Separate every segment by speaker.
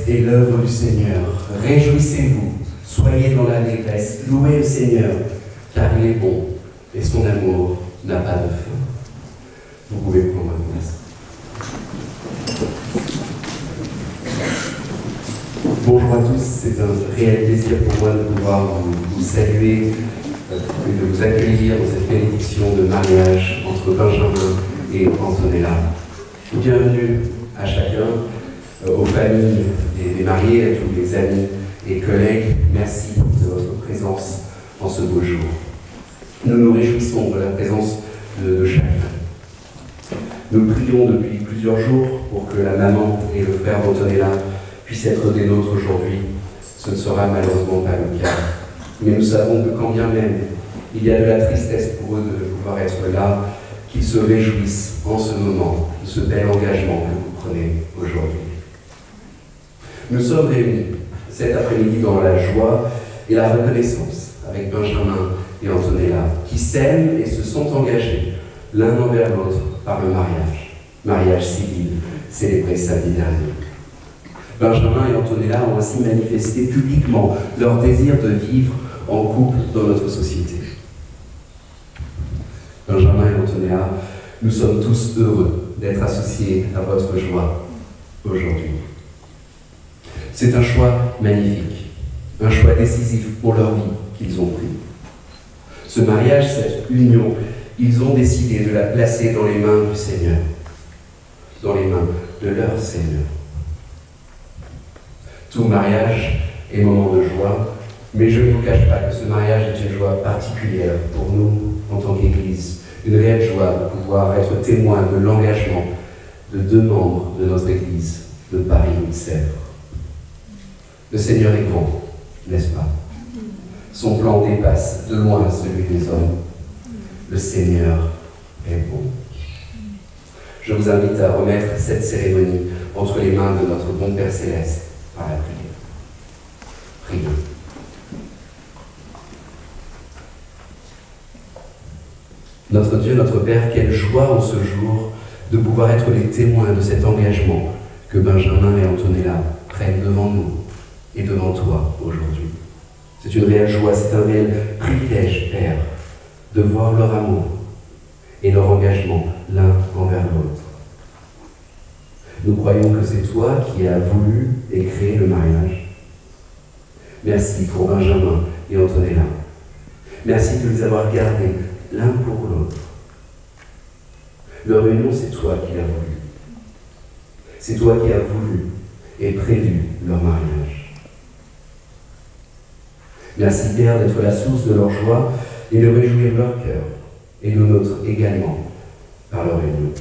Speaker 1: est l'œuvre du Seigneur. Réjouissez-vous, soyez dans l'allégresse, louez le Seigneur, car il est bon et son amour n'a pas de fin. Vous pouvez prendre place. Bonjour à tous, c'est un réel plaisir pour moi de pouvoir vous saluer et de vous accueillir dans cette bénédiction de mariage entre Benjamin et Antonella. Bienvenue à chacun, aux familles des mariés, à tous les amis et collègues. Merci de votre présence en ce beau jour. Nous nous réjouissons de la présence de chacun. Nous prions depuis plusieurs jours pour que la maman et le frère d'Antonella puissent être des nôtres aujourd'hui. Ce ne sera malheureusement pas le cas. Mais nous savons que quand bien même il y a de la tristesse pour eux de pouvoir être là, qu'ils se réjouissent en ce moment de ce bel engagement que vous prenez aujourd'hui. Nous sommes réunis cet après-midi dans la joie et la reconnaissance avec Benjamin et Antonella, qui s'aiment et se sont engagés l'un envers l'autre par le mariage civil, célébré samedi dernier. Benjamin et Antonella ont ainsi manifesté publiquement leur désir de vivre en couple dans notre société. Benjamin et Antonella, nous sommes tous heureux d'être associés à votre joie aujourd'hui. C'est un choix magnifique, un choix décisif pour leur vie qu'ils ont pris. Ce mariage, cette union, ils ont décidé de la placer dans les mains du Seigneur, dans les mains de leur Seigneur. Tout mariage est moment de joie, mais je ne vous cache pas que ce mariage est une joie particulière pour nous en tant qu'Église, une réelle joie de pouvoir être témoin de l'engagement de 2 membres de notre Église, de Paris-Sèvres. Le Seigneur est grand, n'est-ce pas? Son plan dépasse de loin celui des hommes. Le Seigneur est bon. Je vous invite à remettre cette cérémonie entre les mains de notre bon Père Céleste par la prière. Prions. Notre Dieu, notre Père, quelle joie en ce jour de pouvoir être les témoins de cet engagement que Benjamin et Antonella prennent devant nous et devant toi aujourd'hui. C'est une réelle joie, c'est un réel privilège, Père, de voir leur amour et leur engagement l'un envers l'autre. Nous croyons que c'est toi qui as voulu et créé le mariage. Merci pour Benjamin et Antonella. Merci de les avoir gardés l'un pour l'autre. Leur union, c'est toi qui l'as voulu. C'est toi qui as voulu et prévu leur mariage. Merci Père d'être la source de leur joie et de réjouir leur cœur et le nôtre également par leur union.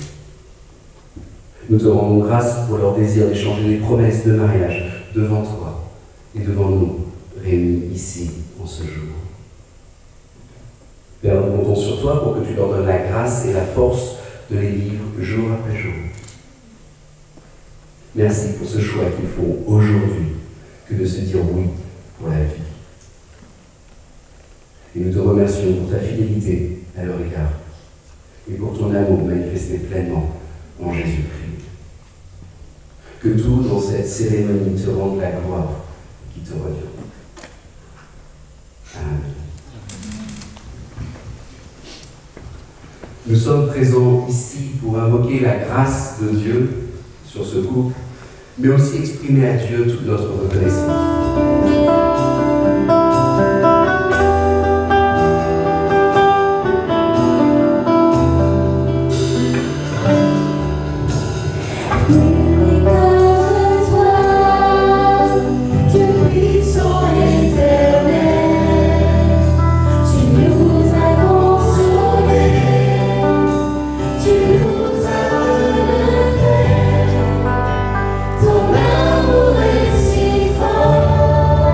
Speaker 1: Nous te rendons grâce pour leur désir d'échanger des promesses de mariage devant toi et devant nous, réunis ici en ce jour. Père, nous comptons sur toi pour que tu leur donnes la grâce et la force de les vivre jour après jour. Merci pour ce choix qu'ils font aujourd'hui que de se dire oui pour la vie. Et nous te remercions pour ta fidélité à leur égard et pour ton amour manifesté pleinement en Jésus-Christ. Que tout dans cette cérémonie te rende la gloire qui te revient. Amen. Nous sommes présents ici pour invoquer la grâce de Dieu sur ce couple, mais aussi exprimer à Dieu toute notre reconnaissance.
Speaker 2: Ton amour est si fort.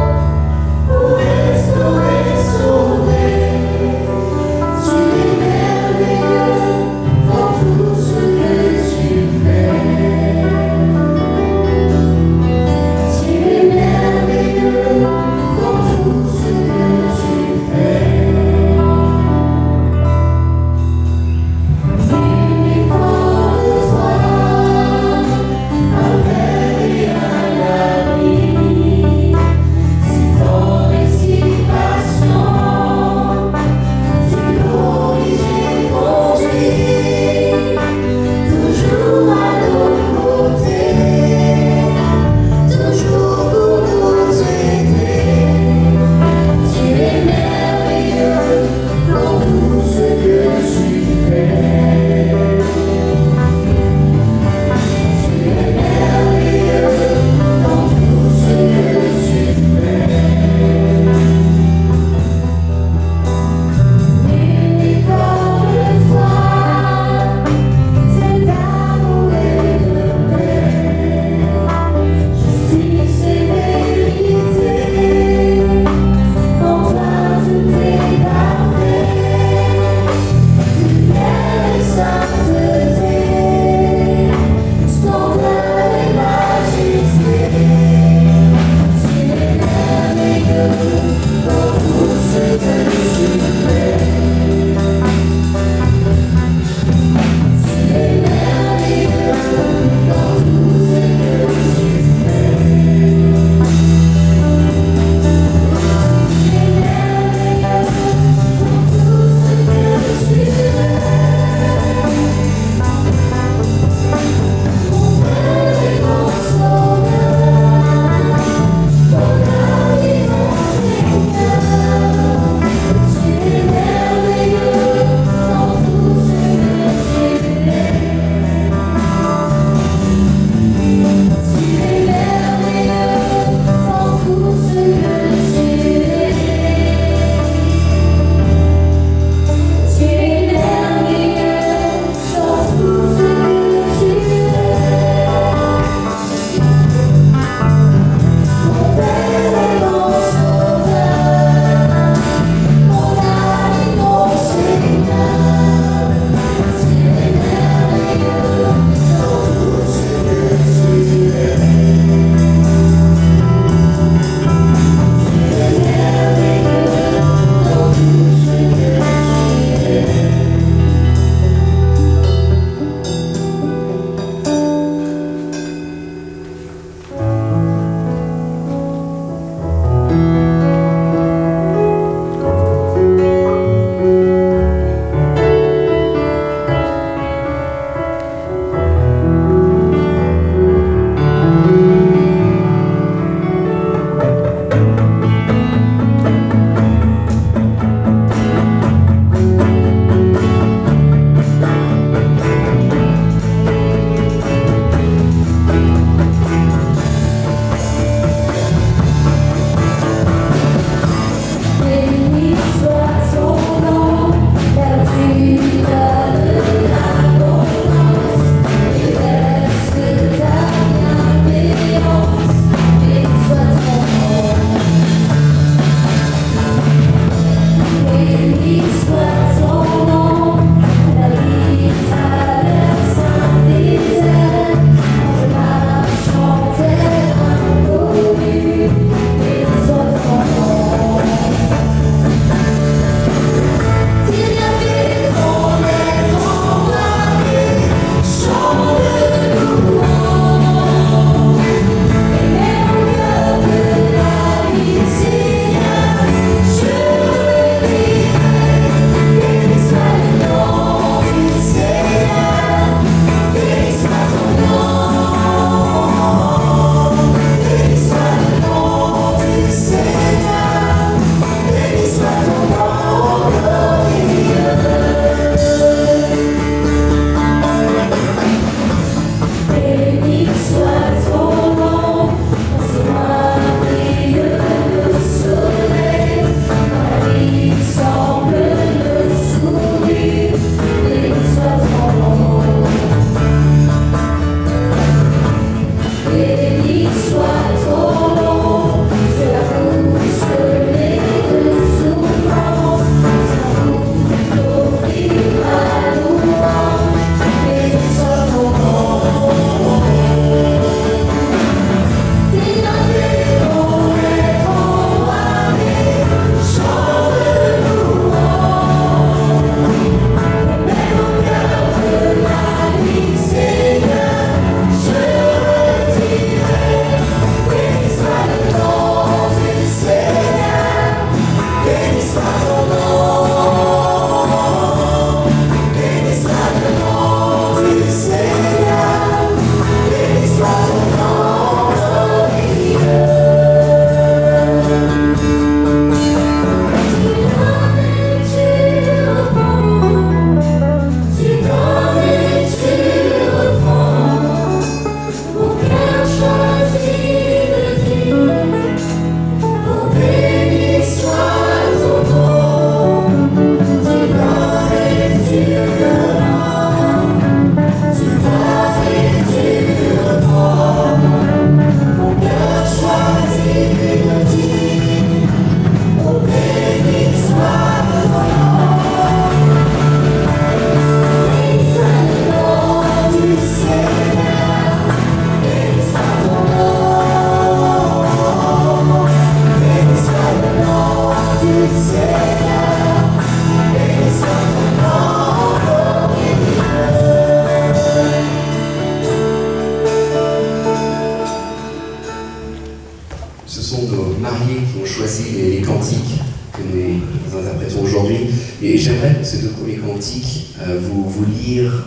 Speaker 1: j'aimerais pour ces deux premiers cantiques vous lire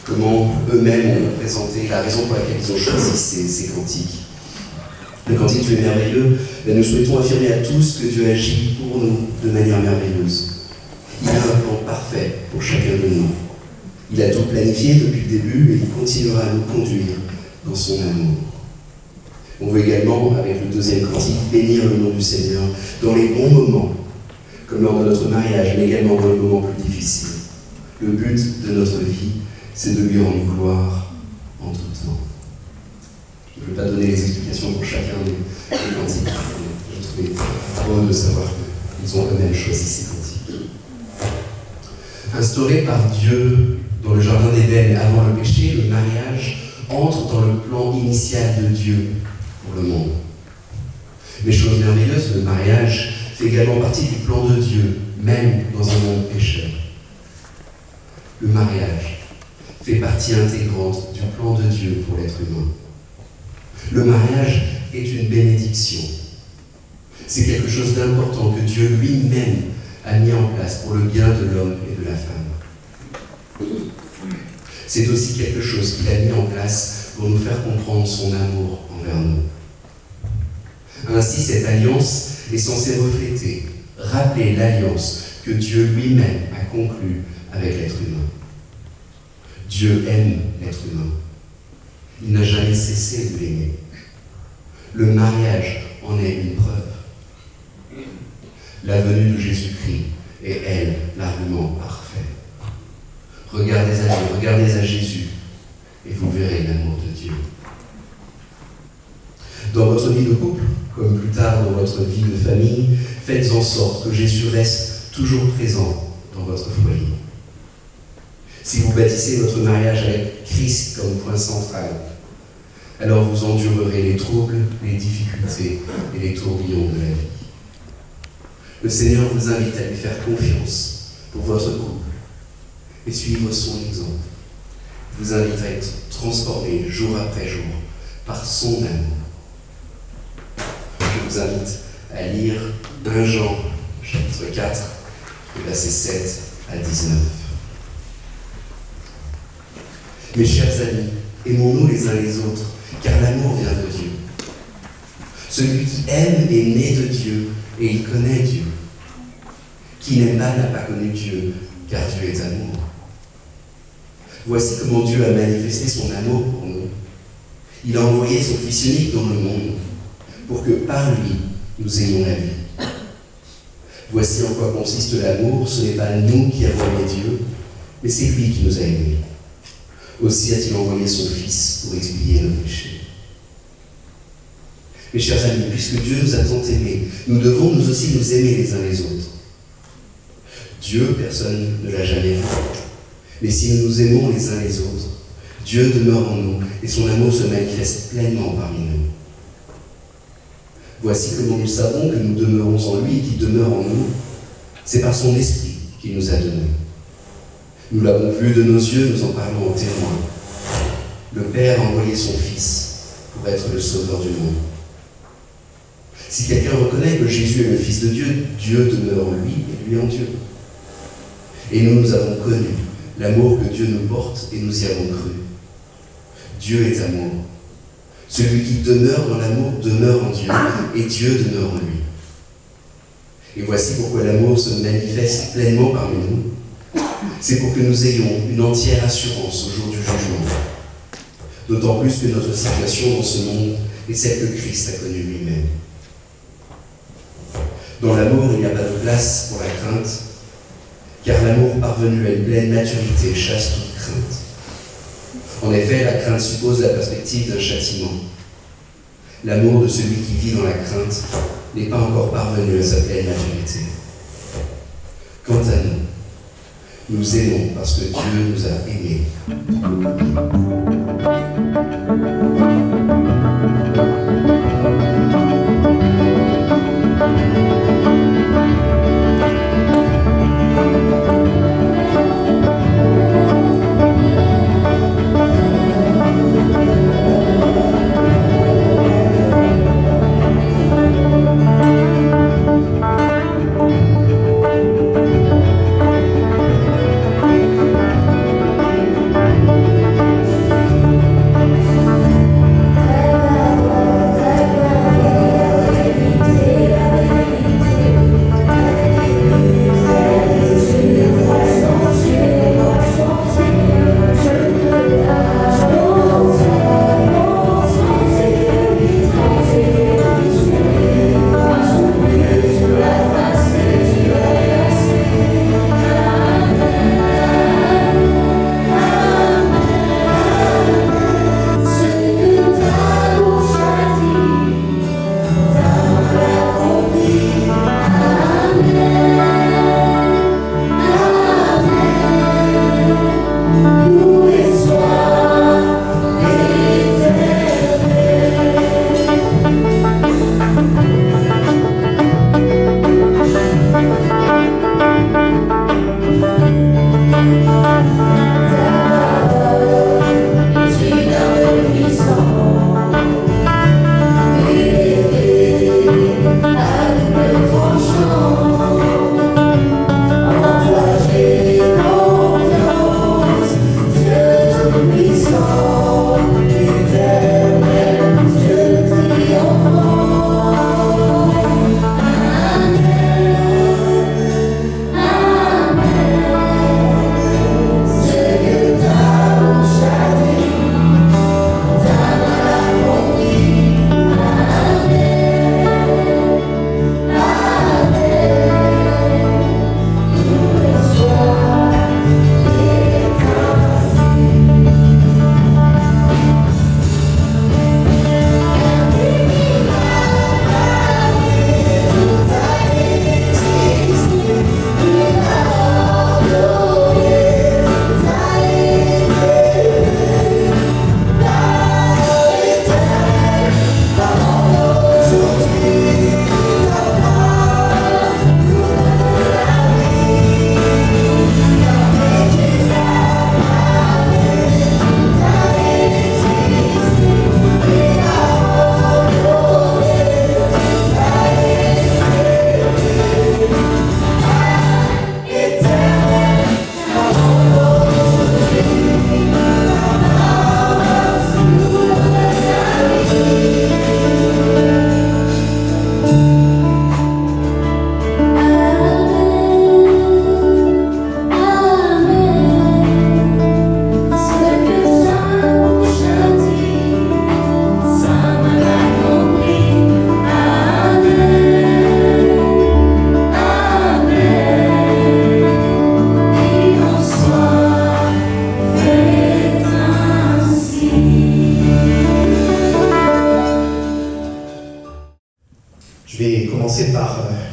Speaker 1: comment eux-mêmes ont présenté la raison pour laquelle ils ont choisi ces cantiques. Le cantique Dieu est merveilleux, nous souhaitons affirmer à tous que Dieu agit pour nous de manière merveilleuse. Il a un plan parfait pour chacun de nous. Il a tout planifié depuis le début et il continuera à nous conduire dans son amour. On veut également, avec le deuxième cantique, bénir le nom du Seigneur dans les bons moments, comme lors de notre mariage, mais également dans les moments plus difficiles. Le but de notre vie, c'est de lui rendre gloire en tout temps. Je ne peux pas donner les explications pour chacun des cantiques. Je trouvais heureux de savoir qu'ils ont eux-mêmes choisi ces cantiques. Instauré par Dieu dans le jardin d'Éden avant le péché, le mariage entre dans le plan initial de Dieu pour le monde. Mais chose merveilleuse, le mariage fait également partie du plan de Dieu, même dans un monde pécheur. Le mariage fait partie intégrante du plan de Dieu pour l'être humain. Le mariage est une bénédiction. C'est quelque chose d'important que Dieu lui-même a mis en place pour le bien de l'homme et de la femme. C'est aussi quelque chose qu'il a mis en place pour nous faire comprendre son amour envers nous. Ainsi, cette alliance est censée refléter, rappeler l'alliance que Dieu lui-même a conclue avec l'être humain. Dieu aime l'être humain. Il n'a jamais cessé de l'aimer. Le mariage en est une preuve. La venue de Jésus-Christ est, elle, l'argument parfait. Regardez à Jésus et vous verrez l'amour de Dieu. Dans votre vie de couple, comme plus tard dans votre vie de famille, faites en sorte que Jésus reste toujours présent dans votre foyer. Si vous bâtissez votre mariage avec Christ comme point central, alors vous endurerez les troubles, les difficultés et les tourbillons de la vie. Le Seigneur vous invite à lui faire confiance pour votre couple et suivre son exemple. Il vous invite à être transformé jour après jour par son amour. Je vous invite à lire 1 Jean, chapitre 4, versets 7 à 19. Mes chers amis, aimons-nous les uns les autres, car l'amour vient de Dieu. Celui qui aime est né de Dieu et il connaît Dieu. Qui n'aime pas n'a pas connu Dieu, car Dieu est amour. Voici comment Dieu a manifesté son amour pour nous. Il a envoyé son Fils unique dans le monde, pour que par lui, nous ayons la vie. Voici en quoi consiste l'amour, ce n'est pas nous qui avons aimé Dieu, mais c'est lui qui nous a aimés. Aussi a-t-il envoyé son Fils pour expier nos péchés. Mes chers amis, puisque Dieu nous a tant aimés, nous devons nous aussi nous aimer les uns les autres. Dieu, personne ne l'a jamais vu. Mais si nous nous aimons les uns les autres, Dieu demeure en nous et son amour se manifeste pleinement parmi nous. Voici comment nous savons que nous demeurons en lui et qu'il demeure en nous. C'est par son esprit qu'il nous a donné. Nous l'avons vu de nos yeux, nous en parlons en témoin. Le Père a envoyé son Fils pour être le sauveur du monde. Si quelqu'un reconnaît que Jésus est le Fils de Dieu, Dieu demeure en lui et lui en Dieu. Et nous avons connu l'amour que Dieu nous porte et nous y avons cru. Dieu est amour. Celui qui demeure dans l'amour demeure en Dieu et Dieu demeure en lui. Et voici pourquoi l'amour se manifeste pleinement parmi nous. C'est pour que nous ayons une entière assurance au jour du jugement. D'autant plus que notre situation dans ce monde est celle que Christ a connue lui-même. Dans l'amour, il n'y a pas de place pour la crainte, car l'amour parvenu à une pleine maturité chasse toute crainte. En effet, la crainte suppose la perspective d'un châtiment. L'amour de celui qui vit dans la crainte n'est pas encore parvenu à sa pleine maturité. Quant à nous, nous aimons parce que Dieu nous a aimés.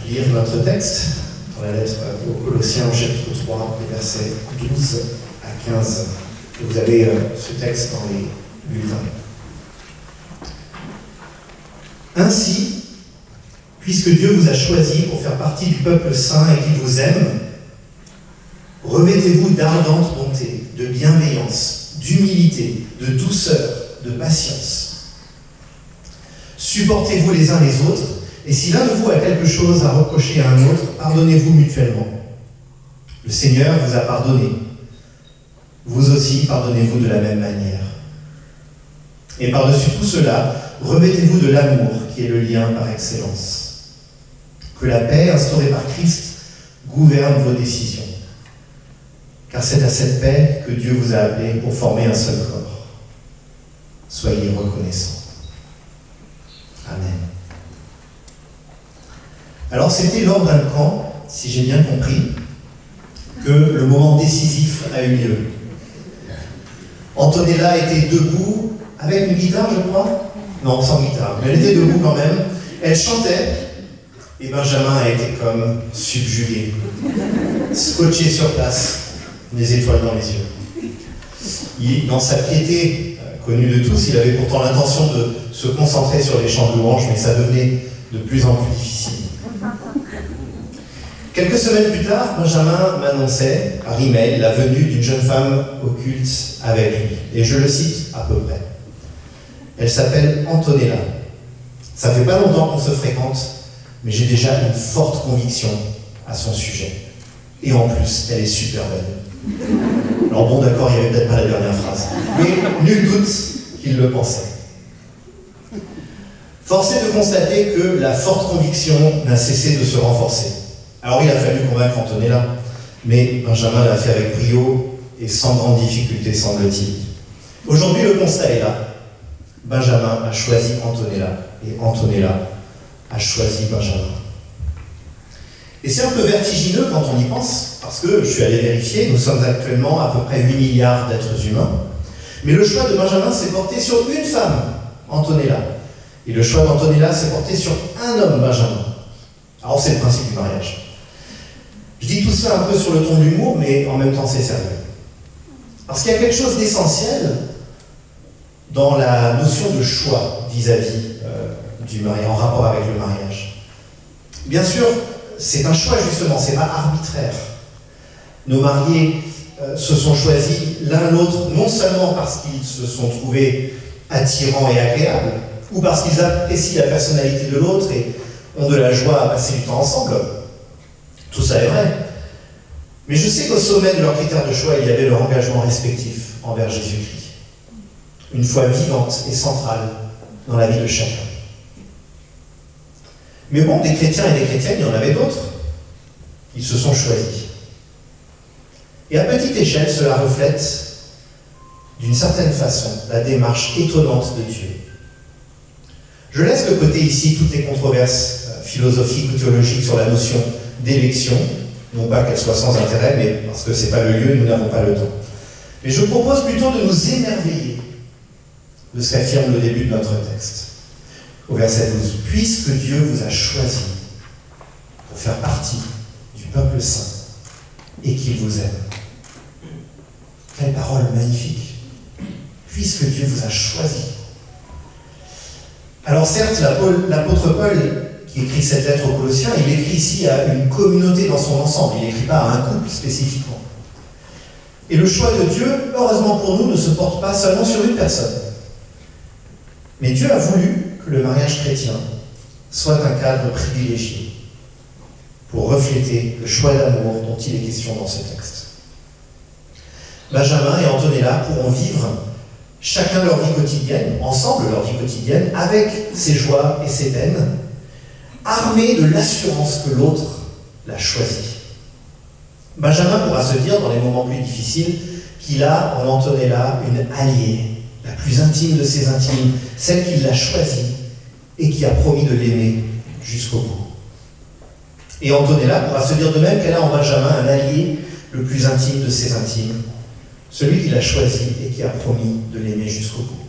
Speaker 2: lire notre texte dans la lettre aux Colossiens au chapitre 3, les versets 12 à 15. Et vous avez ce texte dans les bulletins. Ainsi, puisque Dieu vous a choisi pour faire partie du peuple saint et qu'il vous aime, revêtez-vous d'ardente bonté, de bienveillance, d'humilité, de douceur, de patience. Supportez-vous les uns les autres, et si l'un de vous a quelque chose à reprocher à un autre, pardonnez-vous mutuellement. Le Seigneur vous a pardonné. Vous aussi, pardonnez-vous de la même manière. Et par-dessus tout cela, revêtez-vous de l'amour qui est le lien par excellence. Que la paix instaurée par Christ gouverne vos décisions. Car c'est à cette paix que Dieu vous a appelé pour former un seul corps. Soyez reconnaissants. Amen. Alors c'était lors d'un camp, si j'ai bien compris, que le moment décisif a eu lieu. Antonella était debout, avec une guitare, je crois. Non, sans guitare, mais elle était debout quand même. Elle chantait, et Benjamin a été comme subjugué, scotché sur place, des étoiles dans les yeux. Dans sa piété connue de tous, il avait pourtant l'intention de se concentrer sur les chants de louange, mais ça devenait de plus en plus difficile. Quelques semaines plus tard, Benjamin m'annonçait par email la venue d'une jeune femme au culte avec lui. Et je le cite à peu près. Elle s'appelle Antonella. Ça fait pas longtemps qu'on se fréquente, mais j'ai déjà une forte conviction à son sujet. Et en plus, elle est super belle. Alors bon, d'accord, il n'y avait peut-être pas la dernière phrase. Mais nul doute qu'il le pensait. Force est de constater que la forte conviction n'a cessé de se renforcer. Alors il a fallu convaincre Antonella, mais Benjamin l'a fait avec brio et sans grande difficulté, semble-t-il. Aujourd'hui, le constat est là. Benjamin a choisi Antonella, et Antonella a choisi Benjamin. Et c'est un peu vertigineux quand on y pense, parce que, je suis allé vérifier, nous sommes actuellement à peu près 8 milliards d'êtres humains, mais le choix de Benjamin s'est porté sur une femme, Antonella, et le choix d'Antonella s'est porté sur un homme, Benjamin. Alors c'est le principe du mariage. Je dis tout ça un peu sur le ton de l'humour, mais en même temps c'est sérieux. Parce qu'il y a quelque chose d'essentiel dans la notion de choix vis-à-vis du mariage, en rapport avec le mariage. Bien sûr, c'est un choix justement, c'est pas arbitraire. Nos mariés se sont choisis l'un l'autre, non seulement parce qu'ils se sont trouvés attirants et agréables, ou parce qu'ils apprécient la personnalité de l'autre et ont de la joie à passer du temps ensemble. Tout ça est vrai. Mais je sais qu'au sommet de leurs critères de choix, il y avait leur engagement respectif envers Jésus-Christ. Une foi vivante et centrale dans la vie de chacun. Mais bon, des chrétiens et des chrétiennes, il y en avait d'autres. Ils se sont choisis. Et à petite échelle, cela reflète d'une certaine façon la démarche étonnante de Dieu. Je laisse de côté ici toutes les controverses philosophiques ou théologiques sur la notion d'élection, non pas qu'elle soit sans intérêt, mais parce que ce n'est pas le lieu et nous n'avons pas le temps. Mais je propose plutôt de nous émerveiller de ce qu'affirme le début de notre texte. Au verset 12, « Puisque Dieu vous a choisi pour faire partie du peuple saint et qu'il vous aime. » Quelle parole magnifique. « Puisque Dieu vous a choisi. » Alors certes, l'apôtre Paul, qui écrit cette lettre aux Colossiens, il écrit ici à une communauté dans son ensemble, il n'écrit pas à un couple spécifiquement. Et le choix de Dieu, heureusement pour nous, ne se porte pas seulement sur une personne. Mais Dieu a voulu que le mariage chrétien soit un cadre privilégié pour refléter le choix d'amour dont il est question dans ce texte. Benjamin et Antonella pourront vivre chacun leur vie quotidienne, ensemble leur vie quotidienne, avec ses joies et ses peines, armés de l'assurance que l'autre l'a choisi. Benjamin pourra se dire, dans les moments plus difficiles, qu'il a en Antonella une alliée, la plus intime de ses intimes, celle qui l'a choisie et qui a promis de l'aimer jusqu'au bout. Et Antonella pourra se dire de même qu'elle a en Benjamin un allié le plus intime de ses intimes, celui qui l'a choisi et qui a promis de l'aimer jusqu'au bout.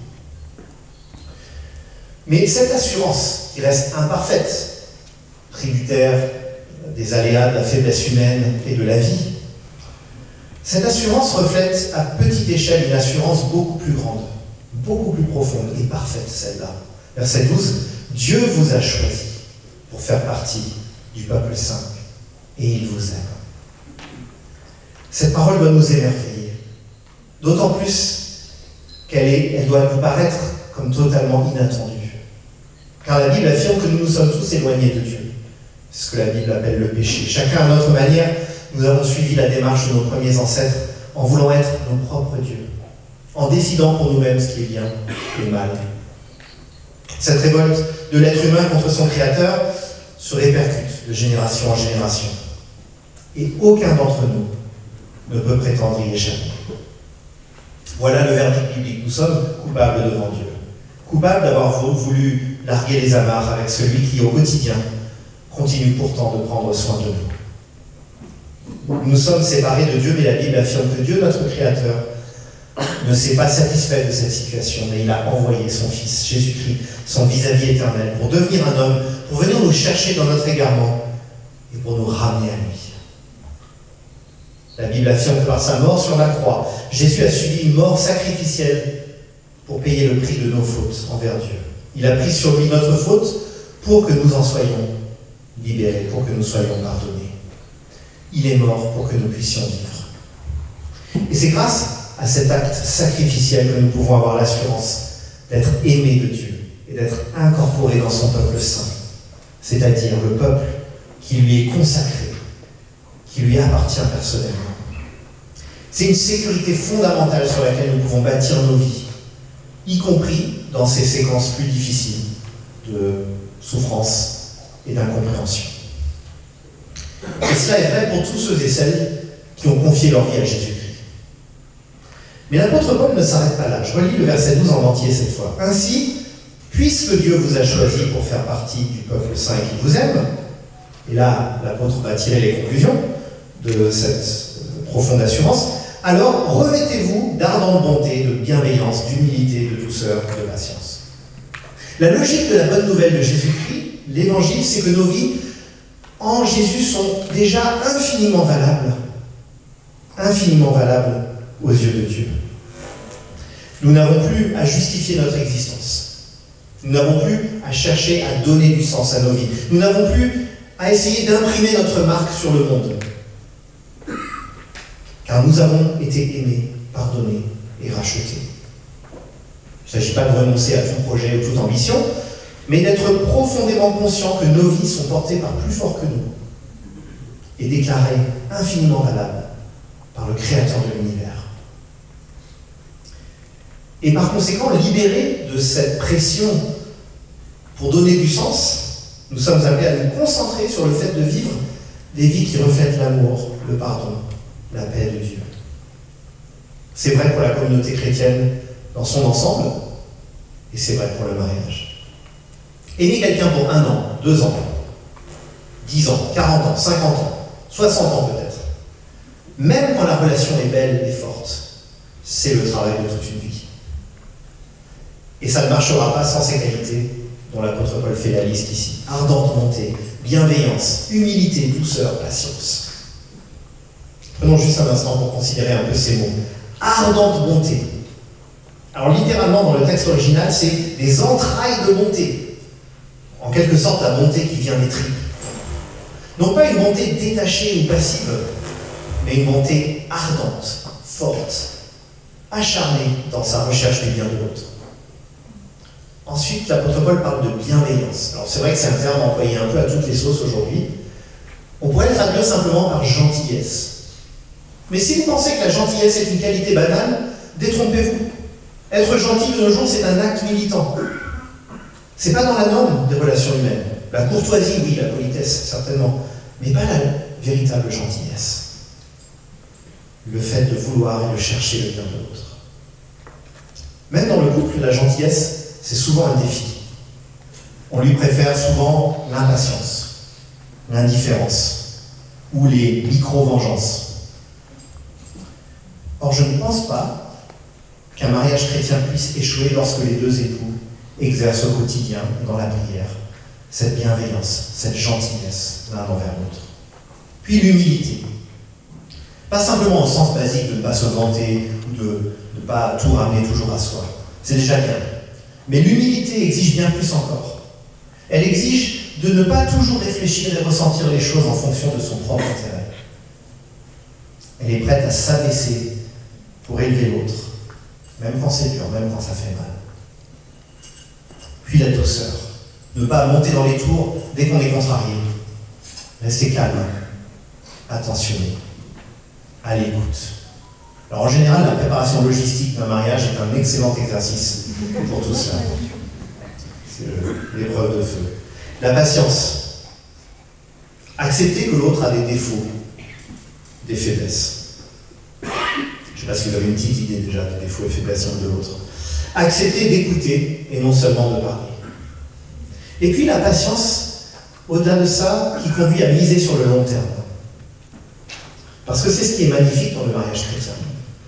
Speaker 2: Mais cette assurance, qui reste imparfaite, tributaire des aléas de la faiblesse humaine et de la vie. Cette assurance reflète à petite échelle une assurance beaucoup plus grande, beaucoup plus profonde et parfaite, celle-là. Verset 12, « Dieu vous a choisi pour faire partie du peuple saint, et il vous aime. » Cette parole doit nous émerveiller, d'autant plus qu'elle doit nous paraître comme totalement inattendue. Car la Bible affirme que nous nous sommes tous éloignés de Dieu. C'est ce que la Bible appelle le péché. Chacun à notre manière, nous avons suivi la démarche de nos premiers ancêtres en voulant être nos propres dieux, en décidant pour nous-mêmes ce qui est bien et mal. Cette révolte de l'être humain contre son Créateur se répercute de génération en génération. Et aucun d'entre nous ne peut prétendre y échapper. Voilà le verdict biblique. Nous sommes coupables devant Dieu. Coupables d'avoir voulu larguer les amarres avec celui qui, au quotidien, continue pourtant de prendre soin de nous. Nous sommes séparés de Dieu, mais la Bible affirme que Dieu, notre Créateur, ne s'est pas satisfait de cette situation, mais il a envoyé son Fils, Jésus-Christ, son vis-à-vis éternel, pour devenir un homme, pour venir nous chercher dans notre égarement et pour nous ramener à lui. La Bible affirme que par sa mort sur la croix, Jésus a subi une mort sacrificielle pour payer le prix de nos fautes envers Dieu. Il a pris sur lui notre faute pour que nous en soyons libérés, pour que nous soyons pardonnés. Il est mort pour que nous puissions vivre. Et c'est grâce à cet acte sacrificiel que nous pouvons avoir l'assurance d'être aimés de Dieu et d'être incorporés dans son peuple saint, c'est-à-dire le peuple qui lui est consacré, qui lui appartient personnellement. C'est une sécurité fondamentale sur laquelle nous pouvons bâtir nos vies, y compris dans ces séquences plus difficiles de souffrance et d'incompréhension. Et cela est vrai pour tous ceux et celles qui ont confié leur vie à Jésus-Christ. Mais l'apôtre Paul ne s'arrête pas là. Je relis le verset 12 en entier cette fois. « Ainsi, puisque Dieu vous a choisi pour faire partie du peuple saint et qui vous aime, » et là, l'apôtre va tirer les conclusions de cette profonde assurance, « alors revêtez-vous d'ardente bonté, de bienveillance, d'humilité, de douceur, de patience. » La logique de la bonne nouvelle de Jésus-Christ, l'évangile, c'est que nos vies en Jésus sont déjà infiniment valables aux yeux de Dieu. Nous n'avons plus à justifier notre existence. Nous n'avons plus à chercher à donner du sens à nos vies. Nous n'avons plus à essayer d'imprimer notre marque sur le monde. Car nous avons été aimés, pardonnés et rachetés. Il ne s'agit pas de renoncer à tout projet ou toute ambition, mais d'être profondément conscient que nos vies sont portées par plus fort que nous et déclarées infiniment valables par le Créateur de l'univers. Et par conséquent, libérés de cette pression pour donner du sens, nous sommes appelés à nous concentrer sur le fait de vivre des vies qui reflètent l'amour, le pardon, la paix de Dieu. C'est vrai pour la communauté chrétienne dans son ensemble, et c'est vrai pour le mariage. Aimer quelqu'un pour 1 an, 2 ans, 10 ans, 40 ans, 50 ans, 60 ans peut-être, même quand la relation est belle et forte, c'est le travail de toute une vie. Et ça ne marchera pas sans ces qualités dont l'apôtre Paul fait la liste ici. Ardente bonté, bienveillance, humilité, douceur, patience. Prenons juste un instant pour considérer un peu ces mots. Ardente bonté. Alors littéralement dans le texte original, c'est des entrailles de bonté. En quelque sorte la bonté qui vient des tripes. Non pas une bonté détachée ou passive, mais une bonté ardente, forte, acharnée dans sa recherche du bien de l'autre. Ensuite, l'apôtre Paul parle de bienveillance. Alors c'est vrai que c'est un terme employé un peu à toutes les sauces aujourd'hui. On pourrait le traduire simplement par gentillesse. Mais si vous pensez que la gentillesse est une qualité banale, détrompez-vous. Être gentil de nos jours, c'est un acte militant. C'est pas dans la norme des relations humaines. La courtoisie, oui, la politesse, certainement, mais pas la véritable gentillesse. Le fait de vouloir et de chercher le bien de l'autre. Même dans le couple, la gentillesse, c'est souvent un défi. On lui préfère souvent l'impatience, l'indifférence ou les micro-vengeances. Or, je ne pense pas qu'un mariage chrétien puisse échouer lorsque les deux époux exercent au quotidien, dans la prière, cette bienveillance, cette gentillesse l'un envers l'autre. Puis l'humilité. Pas simplement au sens basique de ne pas se vanter ou de ne pas tout ramener toujours à soi. C'est déjà bien. Mais l'humilité exige bien plus encore. Elle exige de ne pas toujours réfléchir et ressentir les choses en fonction de son propre intérêt. Elle est prête à s'abaisser pour élever l'autre, même quand c'est dur, même quand ça fait mal. Puis la douceur. Ne pas monter dans les tours dès qu'on est contrarié. Rester calme, attentionné, à l'écoute. Alors en général, la préparation logistique d'un mariage est un excellent exercice pour tout cela. C'est l'épreuve de feu. La patience. Accepter que l'autre a des défauts, des faiblesses. Je ne sais pas si vous avez une petite idée déjà des défauts et faiblesses de l'autre. Accepter d'écouter et non seulement de parler. Et puis la patience, au-delà de ça, qui conduit à miser sur le long terme. Parce que c'est ce qui est magnifique dans le mariage chrétien.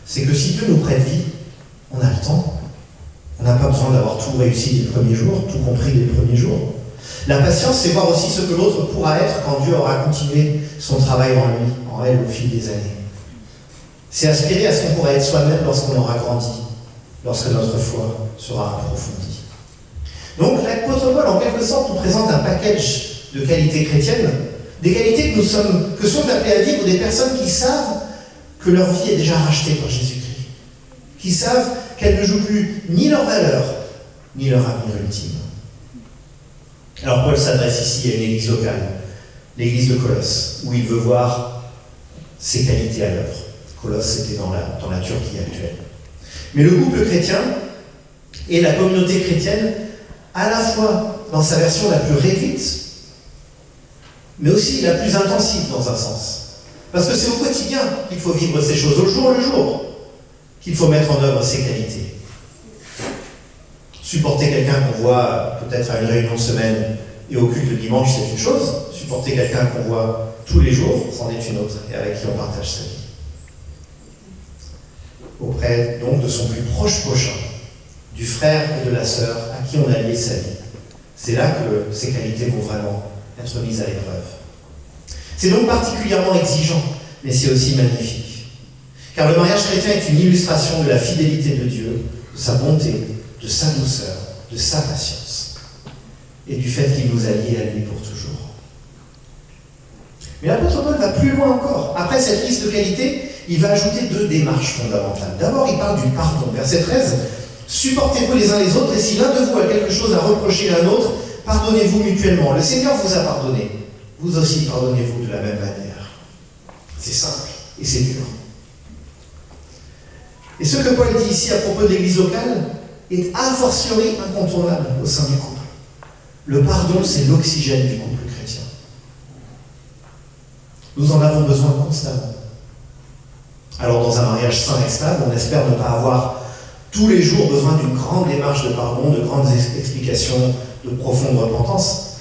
Speaker 2: C'est que si Dieu nous prête vie, on a le temps. On n'a pas besoin d'avoir tout réussi dès le premier jour, tout compris dès le premier jour. La patience, c'est voir aussi ce que l'autre pourra être quand Dieu aura continué son travail en lui, en elle, au fil des années. C'est aspirer à ce qu'on pourra être soi-même lorsqu'on aura grandi, lorsque notre foi sera approfondie. Donc l'apôtre Paul, en quelque sorte, nous présente un package de qualités chrétiennes, des qualités que sont appelées à vivre des personnes qui savent que leur vie est déjà rachetée par Jésus-Christ, qui savent qu'elles ne jouent plus ni leur valeur, ni leur avenir ultime. Alors Paul s'adresse ici à une église locale, l'église de Colosse, où il veut voir ses qualités à l'œuvre. Colosse, c'était dans la Turquie actuelle. Mais le couple chrétien et la communauté chrétienne, à la fois dans sa version la plus réduite, mais aussi la plus intensive dans un sens. Parce que c'est au quotidien qu'il faut vivre ces choses, au jour le jour, qu'il faut mettre en œuvre ces qualités. Supporter quelqu'un qu'on voit peut-être à une réunion de semaine et au culte le dimanche, c'est une chose. Supporter quelqu'un qu'on voit tous les jours, c'en est une autre, et avec qui on partage sa vie. Auprès donc de son plus proche prochain, du frère et de la sœur à qui on a lié sa vie. C'est là que ces qualités vont vraiment être mises à l'épreuve. C'est donc particulièrement exigeant, mais c'est aussi magnifique. Car le mariage chrétien est une illustration de la fidélité de Dieu, de sa bonté, de sa douceur, de sa patience, et du fait qu'il nous a liés à lui pour toujours. Mais l'apôtre Paul va plus loin encore. Après cette liste de qualités, il va ajouter deux démarches fondamentales. D'abord, il parle du pardon. Verset 13, « Supportez-vous les uns les autres, et si l'un de vous a quelque chose à reprocher à un autre, pardonnez-vous mutuellement. Le Seigneur vous a pardonné. Vous aussi pardonnez-vous de la même manière. » C'est simple, et c'est dur. Et ce que Paul dit ici à propos de l'Église locale est a fortiori incontournable au sein du couple. Le pardon, c'est l'oxygène du couple chrétien. Nous en avons besoin constamment. Alors dans un mariage sain et stable, on espère ne pas avoir tous les jours besoin d'une grande démarche de pardon, de grandes explications, de profonde repentance.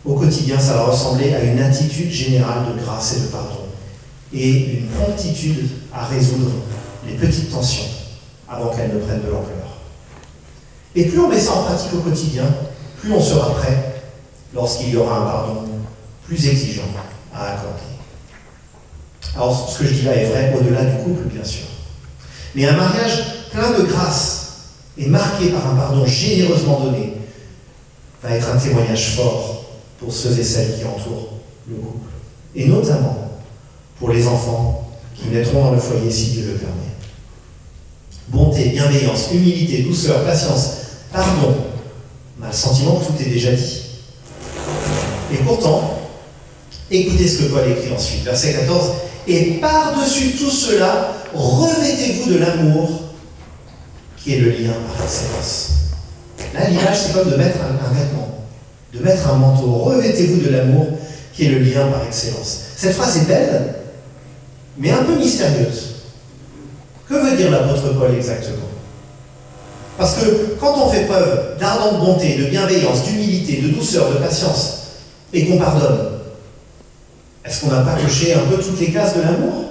Speaker 2: Au quotidien, ça va ressembler à une attitude générale de grâce et de pardon, et une promptitude à résoudre les petites tensions avant qu'elles ne prennent de l'ampleur. Et plus on met ça en pratique au quotidien, plus on sera prêt lorsqu'il y aura un pardon plus exigeant à accorder. Alors, ce que je dis là est vrai au-delà du couple, bien sûr. Mais un mariage plein de grâce et marqué par un pardon généreusement donné va être un témoignage fort pour ceux et celles qui entourent le couple. Et notamment pour les enfants qui naîtront dans le foyer si Dieu le permet. Bonté, bienveillance, humilité, douceur, patience, pardon. On a le sentiment que tout est déjà dit. Et pourtant, écoutez ce que Paul écrit ensuite, verset 14. « Et par-dessus tout cela, revêtez-vous de l'amour, qui est le lien par excellence. » Là, l'image, c'est comme de mettre un vêtement, de mettre un manteau. Revêtez-vous de l'amour, qui est le lien par excellence. Cette phrase est belle, mais un peu mystérieuse. Que veut dire l'apôtre Paul exactement? Parce que quand on fait preuve d'ardente bonté, de bienveillance, d'humilité, de douceur, de patience, et qu'on pardonne, est-ce qu'on n'a pas coché un peu toutes les cases de l'amour?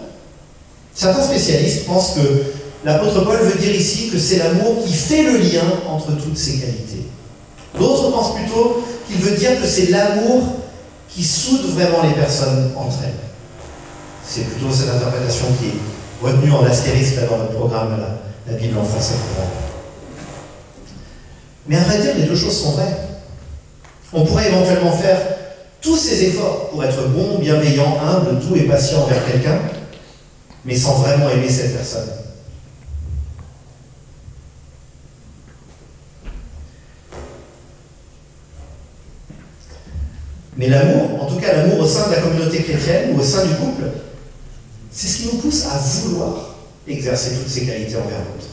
Speaker 2: Certains spécialistes pensent que l'apôtre Paul veut dire ici que c'est l'amour qui fait le lien entre toutes ces qualités. D'autres pensent plutôt qu'il veut dire que c'est l'amour qui soude vraiment les personnes entre elles. C'est plutôt cette interprétation qui est retenue en astérisque là, dans notre programme, la Bible en français. Mais à vrai dire, les deux choses sont vraies. On pourrait éventuellement faire tous ces efforts pour être bon, bienveillant, humble, doux et patient envers quelqu'un, mais sans vraiment aimer cette personne. Mais l'amour, en tout cas l'amour au sein de la communauté chrétienne ou au sein du couple, c'est ce qui nous pousse à vouloir exercer toutes ces qualités envers l'autre.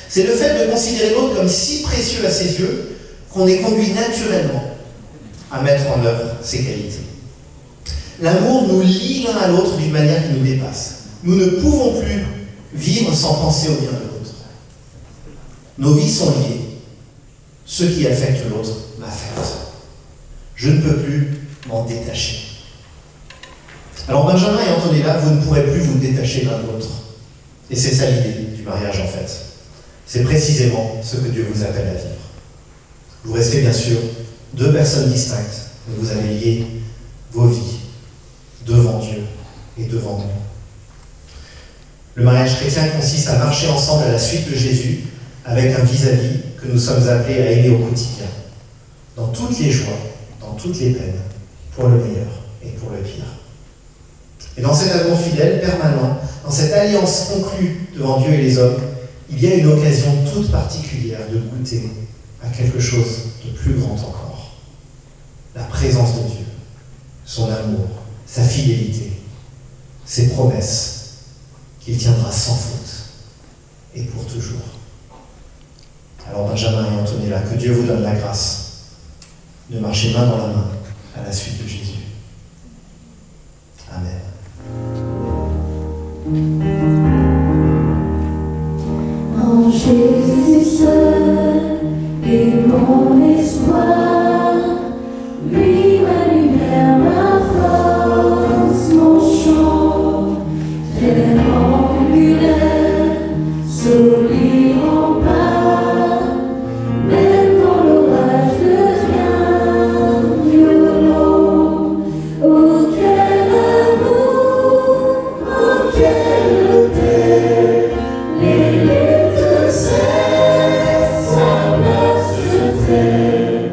Speaker 2: C'est le fait de considérer l'autre comme si précieux à ses yeux qu'on est conduit naturellement à mettre en œuvre ces qualités. L'amour nous lie l'un à l'autre d'une manière qui nous dépasse. Nous ne pouvons plus vivre sans penser au bien de l'autre. Nos vies sont liées. Ce qui affecte l'autre m'affecte. Je ne peux plus m'en détacher. Alors Benjamin et Antonella, vous ne pourrez plus vous détacher l'un de l'autre. Et c'est ça l'idée du mariage en fait. C'est précisément ce que Dieu vous appelle à vivre. Vous restez bien sûr deux personnes distinctes, mais vous avez lié vos vies devant Dieu et devant nous. Le mariage chrétien consiste à marcher ensemble à la suite de Jésus avec un vis-à-vis que nous sommes appelés à aimer au quotidien, dans toutes les joies, dans toutes les peines, pour le meilleur et pour le pire. Et dans cet amour fidèle, permanent, dans cette alliance conclue devant Dieu et les hommes, il y a une occasion toute particulière de goûter à quelque chose de plus grand encore. La présence de Dieu, son amour, sa fidélité, ses promesses, qu'il tiendra sans faute et pour toujours. Alors Benjamin et Antonella, que Dieu vous donne la grâce de marcher main dans la main à la suite de Jésus. Amen.
Speaker 3: En Jésus seul est mon espoir, lui ma lumière, ma force, mon chant, terre angulaire, solide rempart, même dans l'orage devient violent. Oh quel amour, oh quelle autel, les luttes cessent, sa place se tait.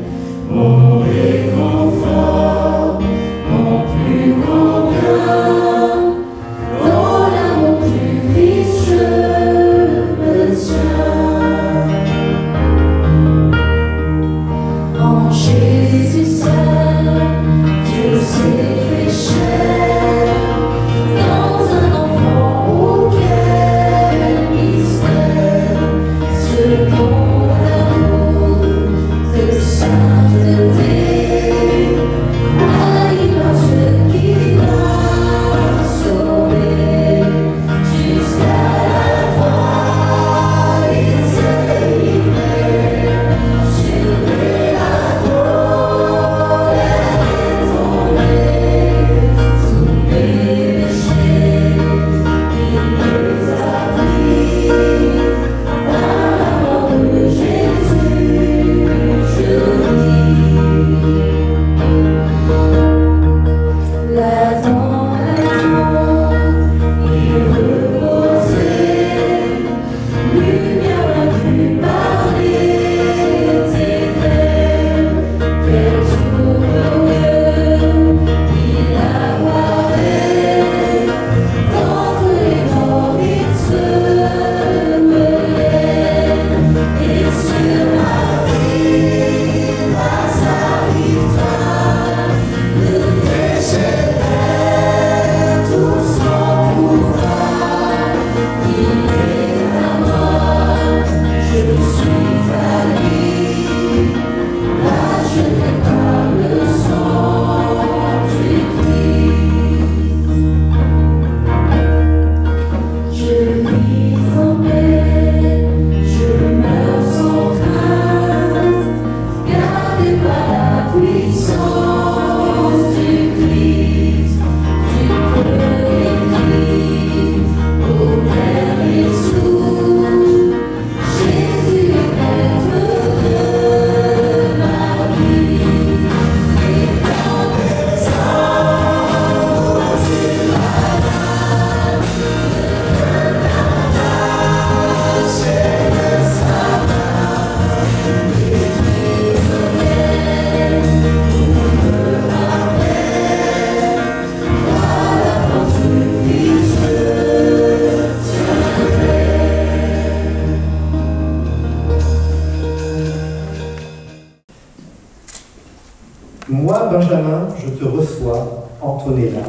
Speaker 4: Moi, Benjamin, je te reçois, Antonella,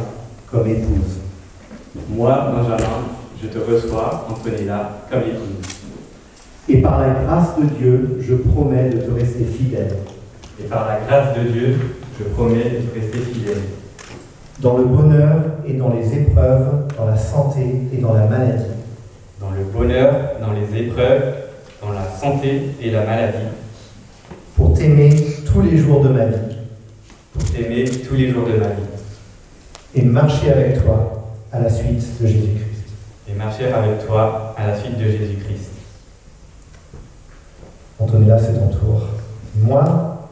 Speaker 4: comme épouse.
Speaker 5: Moi, Benjamin, je te reçois, Antonella, comme épouse.
Speaker 4: Et par la grâce de Dieu, je promets de te rester fidèle.
Speaker 5: Et par la grâce de Dieu, je promets de te rester fidèle.
Speaker 4: Dans le bonheur et dans les épreuves, dans la santé et dans la maladie.
Speaker 5: Dans le bonheur, dans les épreuves, dans la santé et la maladie.
Speaker 4: Pour t'aimer tous les jours de ma vie.
Speaker 5: Pour t'aimer tous les jours de ma vie.
Speaker 4: Et marcher avec toi à la suite de Jésus-Christ.
Speaker 5: Et marcher avec toi à la suite de Jésus-Christ.
Speaker 4: Antonella, c'est ton tour. Moi,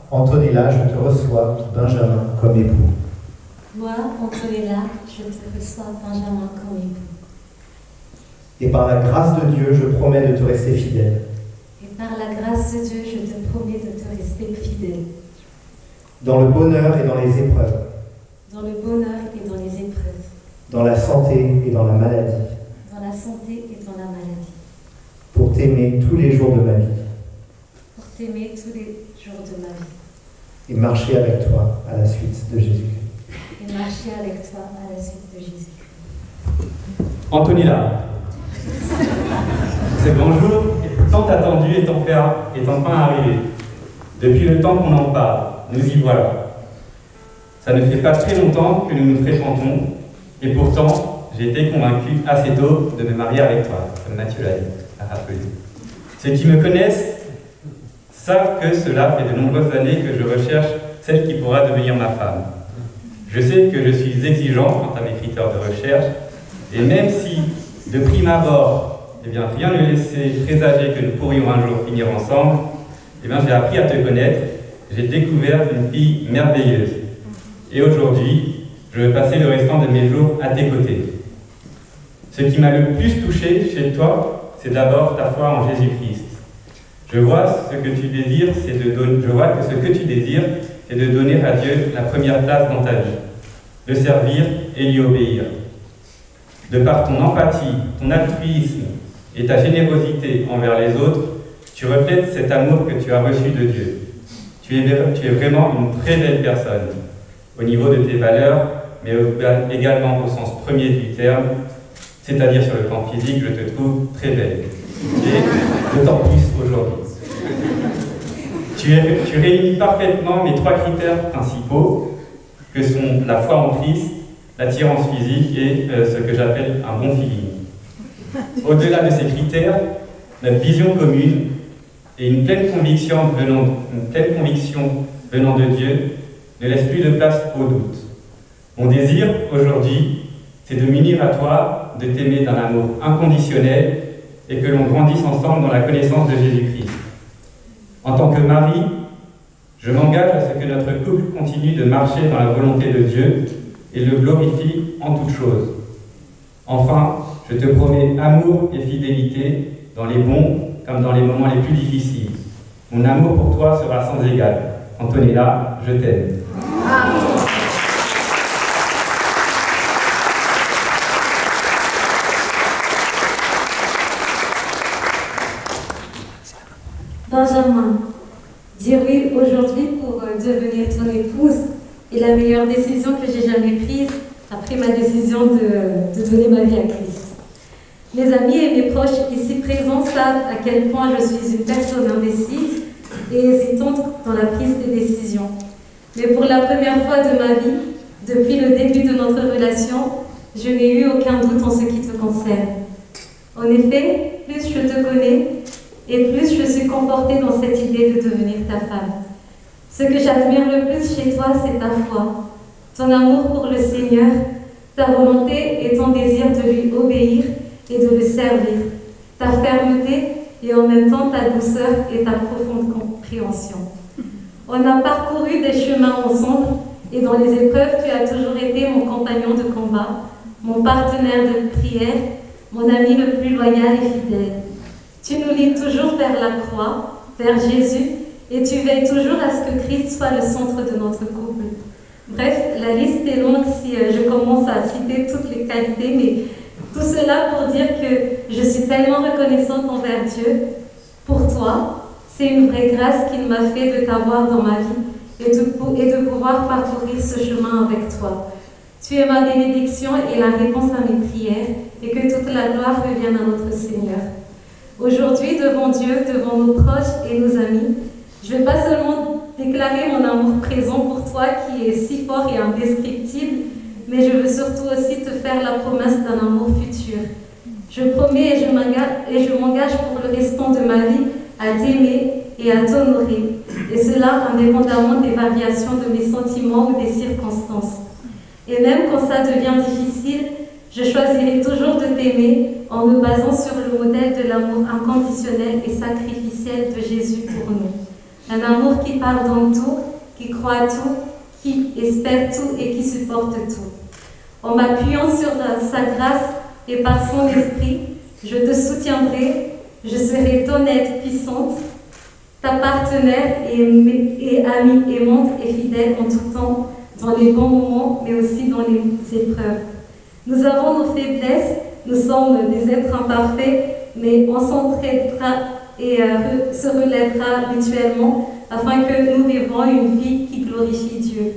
Speaker 4: Antonella, je te reçois, Benjamin, comme époux.
Speaker 3: Moi, Antonella, je te reçois, Benjamin, comme époux.
Speaker 4: Et par la grâce de Dieu, je promets de te rester fidèle.
Speaker 3: Et par la grâce de Dieu, je te promets de te rester fidèle.
Speaker 4: Dans le bonheur et dans les épreuves.
Speaker 3: Dans le bonheur et dans les épreuves.
Speaker 4: Dans la santé et dans la maladie.
Speaker 3: Dans la santé et dans la maladie.
Speaker 4: Pour t'aimer tous les jours de ma vie.
Speaker 3: Pour t'aimer tous les jours de ma vie.
Speaker 4: Et marcher avec toi à la suite de Jésus-Christ.
Speaker 3: Et marcher avec toi à la suite de Jésus-Christ.
Speaker 5: Antonella, ce grand jour, tant attendu, est enfin arrivé. Depuis le temps qu'on en parle, nous y voilà. Ça ne fait pas très longtemps que nous nous fréquentons, et pourtant, j'ai été convaincu assez tôt de me marier avec toi, comme Mathieu l'a rappelé. Ceux qui me connaissent savent que cela fait de nombreuses années que je recherche celle qui pourra devenir ma femme. Je sais que je suis exigeant quant à mes critères de recherche, et même si, de prime abord, rien ne laissait présager que nous pourrions un jour finir ensemble, j'ai appris à te connaître, j'ai découvert une fille merveilleuse. Et aujourd'hui, je veux passer le restant de mes jours à tes côtés. Ce qui m'a le plus touché chez toi, c'est d'abord ta foi en Jésus-Christ. Je vois que ce que tu désires, c'est de donner à Dieu la première place dans ta vie, de servir et lui obéir. De par ton empathie, ton altruisme et ta générosité envers les autres, tu reflètes cet amour que tu as reçu de Dieu. Tu es vraiment une très belle personne, au niveau de tes valeurs, mais également au sens premier du terme, c'est-à-dire sur le plan physique, je te trouve très belle. Et d'autant plus aujourd'hui. Tu réunis parfaitement mes 3 critères principaux, que sont la foi en Christ, l'attirance physique et ce que j'appelle un bon feeling. Au-delà de ces critères, notre vision commune et une pleine conviction venant de Dieu ne laisse plus de place au doute. Mon désir aujourd'hui, c'est de m'unir à toi, de t'aimer d'un amour inconditionnel et que l'on grandisse ensemble dans la connaissance de Jésus-Christ. En tant que mari, je m'engage à ce que notre couple continue de marcher dans la volonté de Dieu et le glorifie en toutes choses. Enfin, je te promets amour et fidélité dans les bons comme dans les moments les plus difficiles. Mon amour pour toi sera sans égal. Antonella, je t'aime.
Speaker 3: Benjamin, dire oui aujourd'hui pour devenir ton épouse est la meilleure décision que j'ai jamais prise après ma décision de donner ma vie à Christ. Mes amis et mes proches ici présents savent à quel point je suis une personne indécise et hésitante dans la prise des décisions. Mais pour la première fois de ma vie, depuis le début de notre relation, je n'ai eu aucun doute en ce qui te concerne. En effet, plus je te connais, et plus je suis confortée dans cette idée de devenir ta femme. Ce que j'admire le plus chez toi, c'est ta foi, ton amour pour le Seigneur, ta volonté et ton désir de lui obéir et de le servir, ta fermeté et en même temps ta douceur et ta profonde compréhension. On a parcouru des chemins ensemble et dans les épreuves, tu as toujours été mon compagnon de combat, mon partenaire de prière, mon ami le plus loyal et fidèle. Tu nous lis toujours vers la croix, vers Jésus, et tu veilles toujours à ce que Christ soit le centre de notre couple. Bref, la liste est longue si je commence à citer toutes les qualités, mais tout cela pour dire que je suis tellement reconnaissante envers Dieu. Pour toi, c'est une vraie grâce qu'il m'a fait de t'avoir dans ma vie et de pouvoir parcourir ce chemin avec toi. Tu es ma bénédiction et la réponse à mes prières, et que toute la gloire revienne à notre Seigneur. Aujourd'hui, devant Dieu, devant nos proches et nos amis, je ne vais pas seulement déclarer mon amour présent pour toi qui est si fort et indescriptible, mais je veux surtout aussi te faire la promesse d'un amour futur. Je promets et je m'engage pour le restant de ma vie à t'aimer et à t'honorer, et cela indépendamment des variations de mes sentiments ou des circonstances. Et même quand ça devient difficile, je choisirai toujours de t'aimer en me basant sur le modèle de l'amour inconditionnel et sacrificiel de Jésus pour nous. Un amour qui pardonne tout, qui croit tout, qui espère tout et qui supporte tout. En m'appuyant sur sa grâce et par son esprit, je te soutiendrai, je serai ton aide puissante, ta partenaire et amie aimante et fidèle en tout temps, dans les bons moments, mais aussi dans les épreuves. Nous avons nos faiblesses, nous sommes des êtres imparfaits, mais on s'entraidera et se relèvera mutuellement afin que nous vivions une vie qui glorifie Dieu.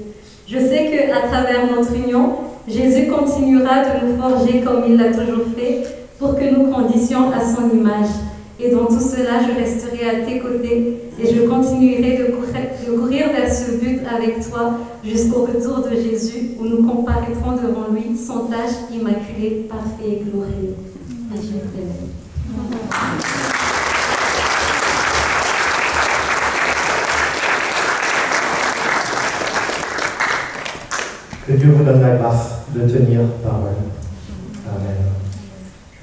Speaker 3: Je sais qu'à travers notre union, Jésus continuera de nous forger comme il l'a toujours fait pour que nous grandissions à son image. Et dans tout cela, je resterai à tes côtés et je continuerai de courir vers ce but avec toi jusqu'au retour de Jésus où nous comparaîtrons devant lui sans tache, immaculé, parfait et glorieux.
Speaker 4: Que Dieu vous donne la grâce de tenir parole. Amen.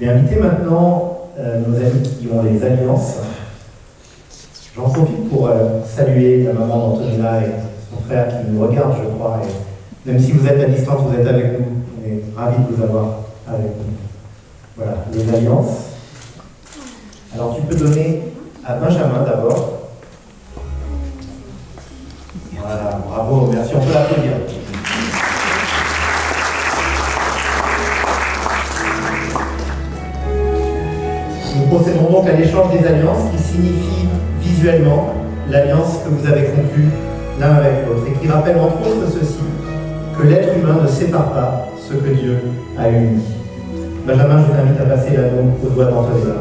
Speaker 4: Je vais inviter maintenant nos amis qui ont les alliances. J'en profite pour saluer la maman d'Antonella et son frère qui nous regarde, je crois. Et même si vous êtes à distance, vous êtes avec nous. On est ravis de vous avoir avec nous. Voilà, les alliances. Alors tu peux donner à Benjamin d'abord. Voilà, bravo, merci, on peut l'applaudir. Nous procédons donc à l'échange des alliances qui signifie visuellement l'alliance que vous avez conclue l'un avec l'autre et qui rappelle entre autres ceci, que l'être humain ne sépare pas ce que Dieu a uni. Benjamin, je t'invite à passer l'anneau au doigt d'Antonella.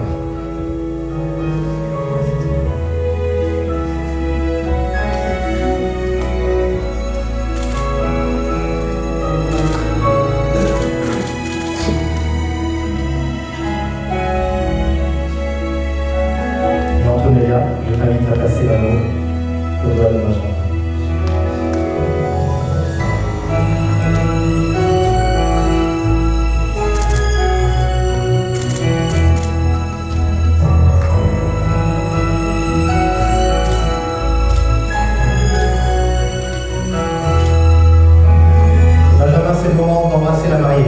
Speaker 4: Je t'invite à passer l'anneau au doigt de Benjamin. Benjamin, c'est le moment d'embrasser la mariée.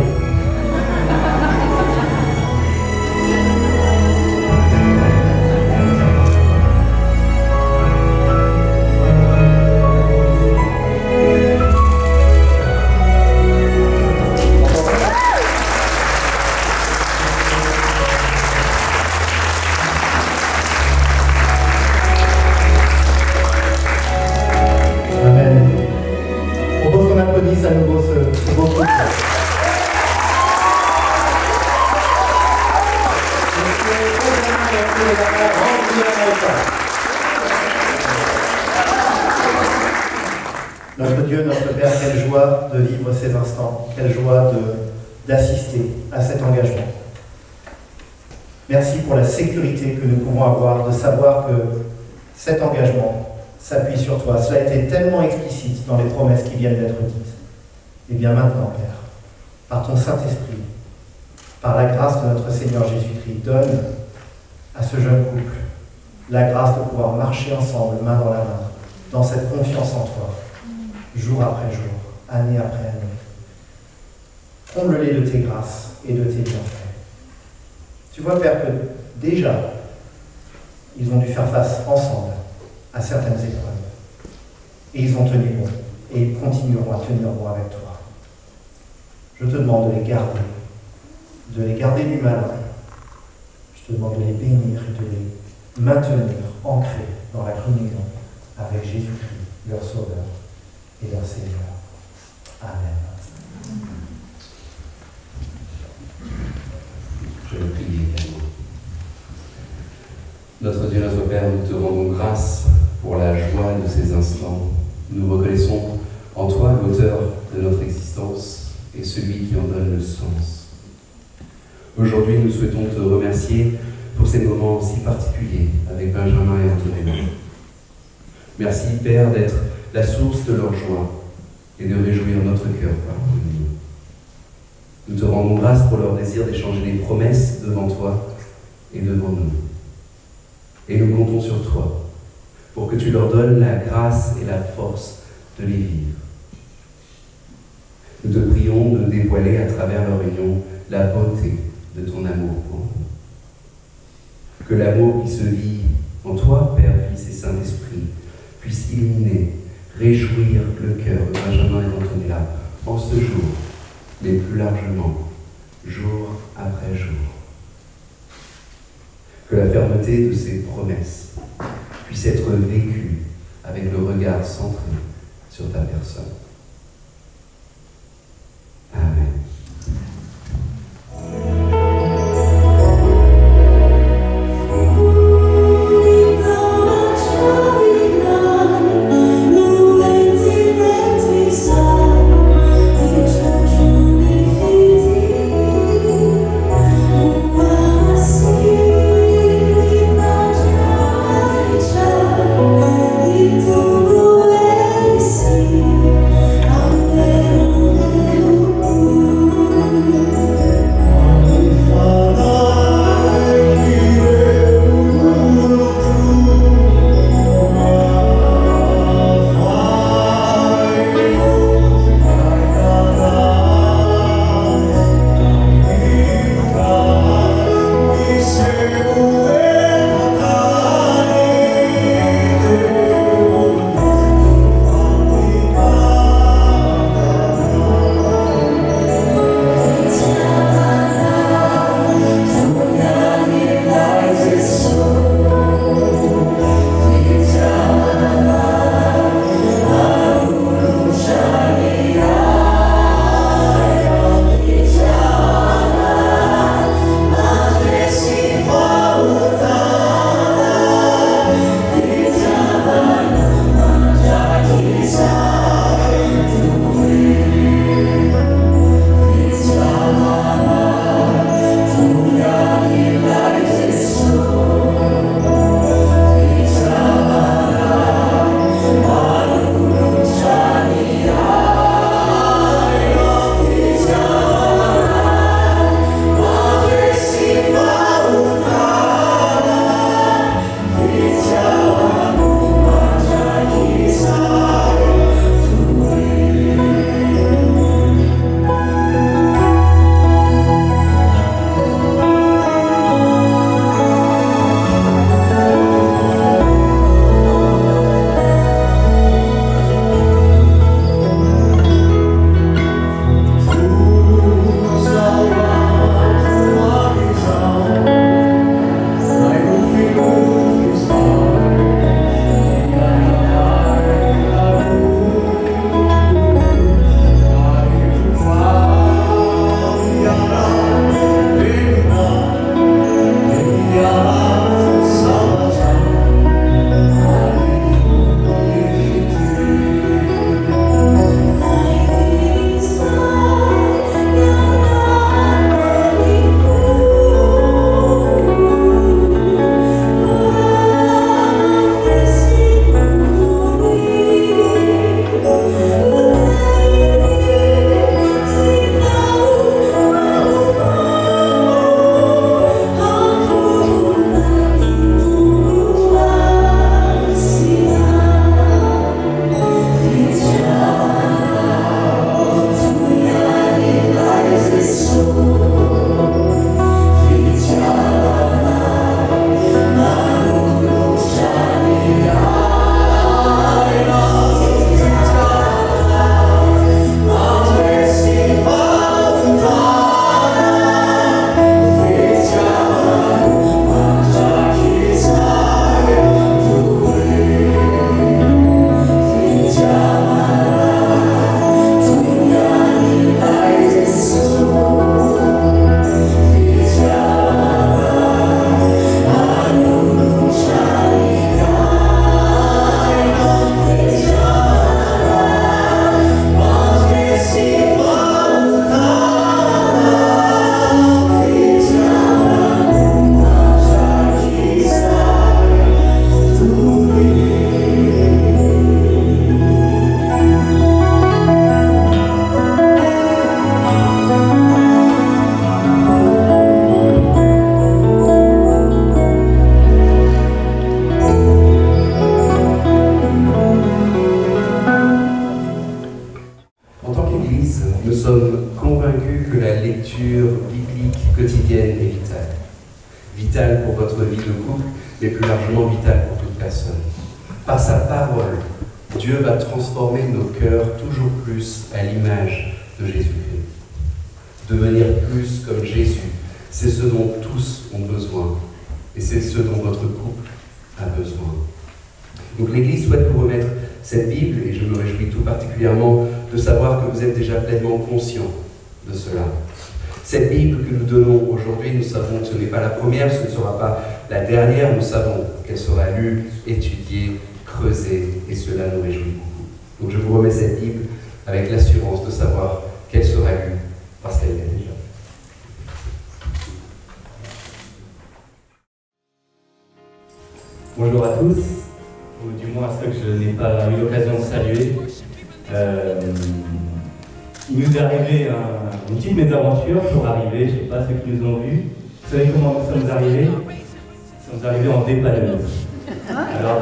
Speaker 4: À nouveau ce beau couple. Notre Dieu, notre Père, quelle joie de vivre ces instants, quelle joie d'assister à cet engagement. Merci pour la sécurité que nous pouvons avoir de savoir que cet engagement s'appuie sur toi. Cela a été tellement explicite dans les promesses qui viennent d'être dites. Et bien maintenant, Père, par ton Saint-Esprit, par la grâce de notre Seigneur Jésus-Christ, donne à ce jeune couple la grâce de pouvoir marcher ensemble, main dans la main, dans cette confiance en toi, jour après jour, année après année. Comble-les de tes grâces et de tes bienfaits. Tu vois, Père, que déjà, ils ont dû faire face ensemble à certaines épreuves. Et ils ont tenu bon. Et ils continueront à tenir bon avec toi. Je te demande de les garder du malin. Je te demande de les bénir et de les maintenir ancrés dans la communion avec Jésus-Christ, leur Sauveur et leur Seigneur. Amen.
Speaker 1: Je vais prier également. Notre Dieu, notre Père, nous te rendons grâce pour la joie de ces instants. Nous reconnaissons en toi l'auteur de notre existence et celui qui en donne le sens. Aujourd'hui, nous souhaitons te remercier pour ces moments si particuliers avec Benjamin et Antonella. Merci, Père, d'être la source de leur joie et de réjouir notre cœur par nous. Nous te rendons grâce pour leur désir d'échanger des promesses devant toi et devant nous. Et nous comptons sur toi pour que tu leur donnes la grâce et la force de les vivre. Nous te prions de dévoiler à travers leur union la beauté de ton amour pour nous. Que l'amour qui se vit en toi, Père, Fils et Saint-Esprit, puisse illuminer, réjouir le cœur de Benjamin et d'Antonella en ce jour, mais plus largement, jour après jour. Que la fermeté de ces promesses puisse être vécue avec le regard centré sur ta personne. Amen.
Speaker 6: Thank you.
Speaker 1: votre vie de couple, mais plus largement vitale pour toute personne. Par sa parole, Dieu va transformer nos cœurs toujours plus à l'image de Jésus-Christ. Devenir plus comme Jésus, c'est ce dont tous ont besoin. Et c'est ce dont votre couple a besoin. Donc l'Église souhaite vous remettre cette Bible, et je me réjouis tout particulièrement de savoir que vous êtes déjà pleinement conscient de cela. Cette Bible que nous donnons aujourd'hui, nous savons que ce n'est pas la première, ce ne sera pas la dernière, nous savons qu'elle sera lue, étudiée, creusée, et cela nous réjouit beaucoup. Donc je vous remets cette Bible avec l'assurance de savoir qu'elle sera lue, parce qu'elle l'est déjà.
Speaker 5: Bonjour à tous, ou du moins à ceux que je n'ai pas eu l'occasion de saluer. Il nous est arrivé une petite mésaventure pour arriver, je ne sais pas ceux qui nous ont vus. Vous savez comment nous sommes arrivés? Nous sommes arrivés en dépanneuse. Alors,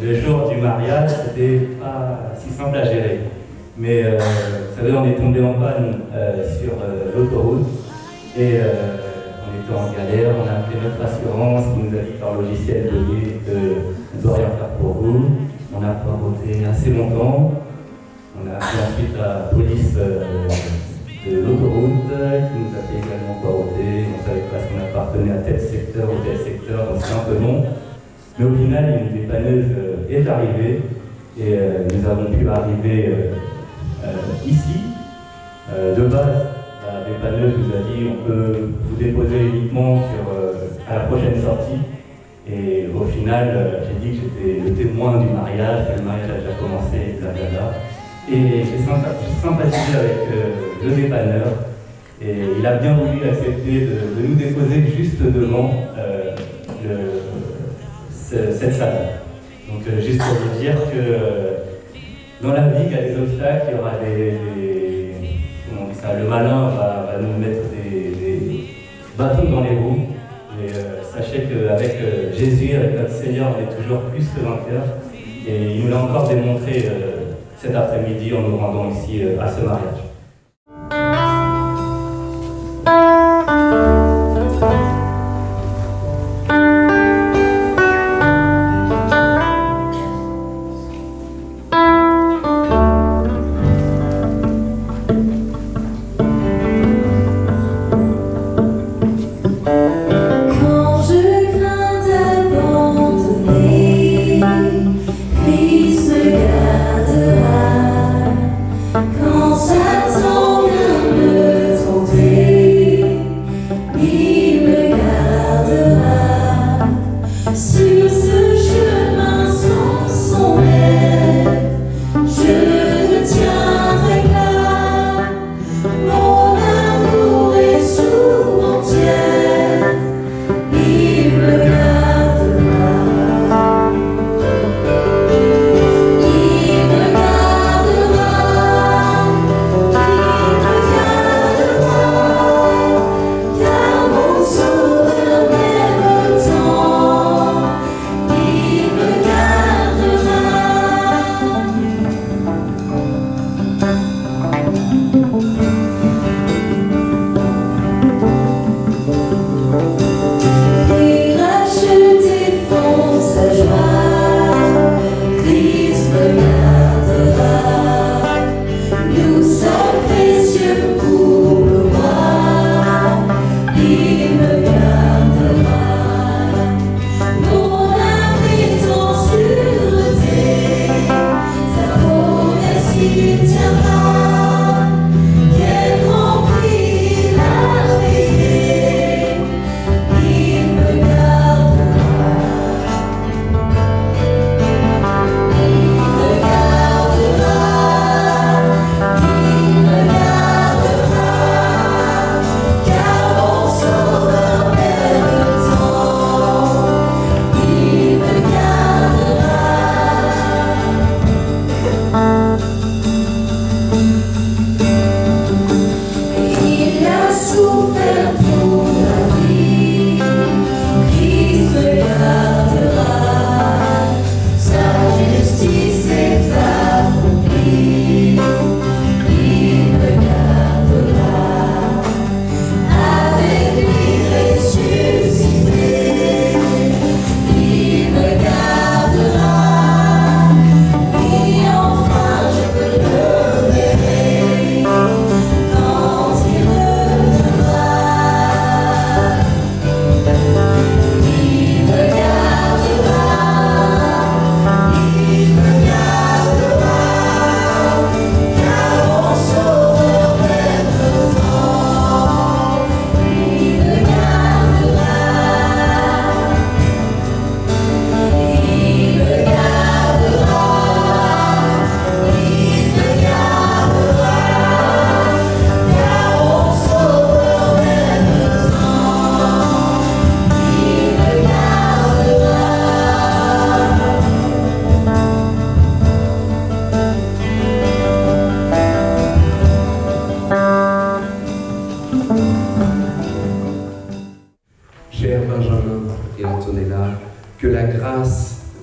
Speaker 5: le jour du mariage, c'était pas si simple à gérer. Mais vous savez, on est tombé en panne sur l'autoroute et on était en galère, on a appelé notre assurance qui nous a dit par logiciel donné que on ne doit rien faire pour vous. On a poireauté assez longtemps. On a appelé ensuite la police de l'autoroute qui nous a fait également poireauter. On ne savait pas si on appartenait à tel secteur ou tel secteur, donc c'est un peu long. Mais au final, une dépanneuse est arrivée et nous avons pu arriver ici. De base, la dépanneuse nous a dit on peut vous déposer uniquement à la prochaine sortie. Et au final, j'ai dit que j'étais le témoin du mariage, que le mariage a déjà commencé, etc. Et j'ai sympathisé avec le dépanneur. Et il a bien voulu accepter de nous déposer juste devant cette salle. Donc juste pour vous dire que dans la vie, il y a des obstacles, il y aura comment on dit ça, le malin va nous mettre des bâtons dans les roues. Mais sachez qu'avec Jésus, avec notre Seigneur, on est toujours plus que vainqueurs. Et il nous l'a encore démontré cet après-midi en nous rendant ici à ce mariage.
Speaker 6: Quand ça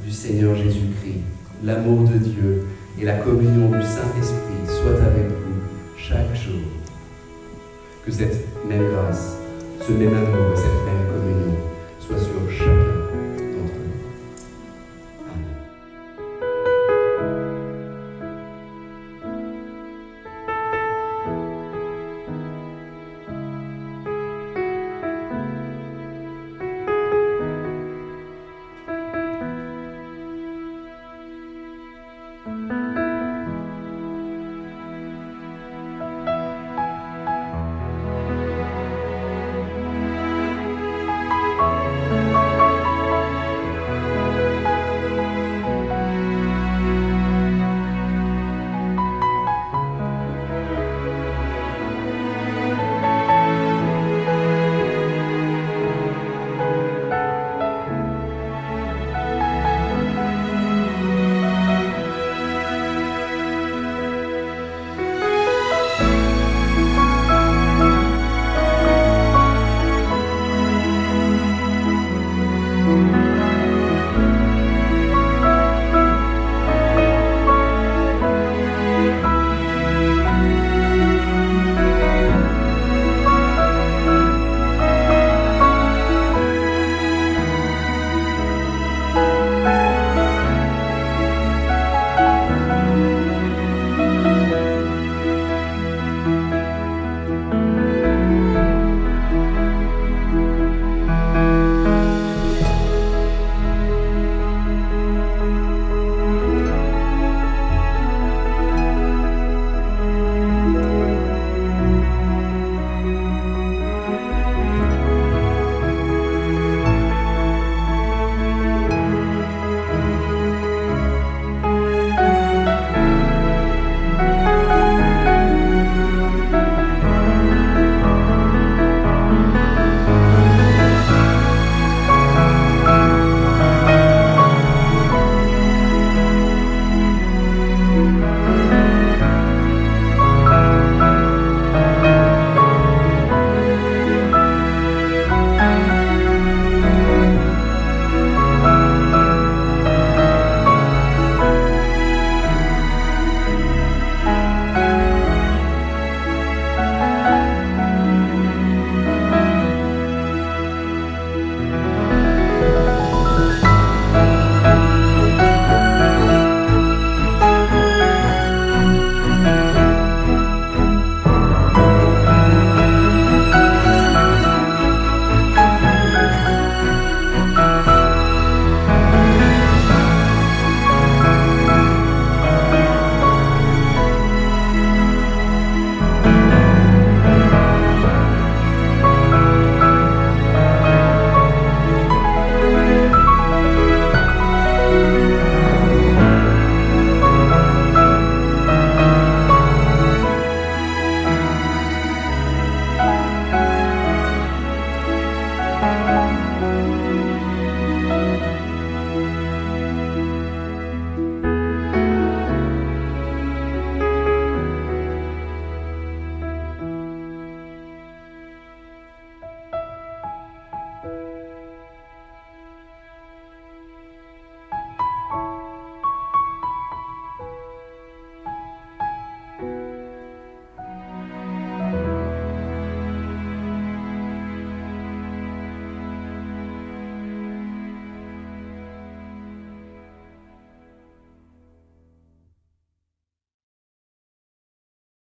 Speaker 1: du Seigneur Jésus-Christ, l'amour de Dieu et la communion du Saint-Esprit soient avec vous chaque jour. Que cette même grâce, ce même amour et cette même communion soient sur chacun d'entre nous. Amen.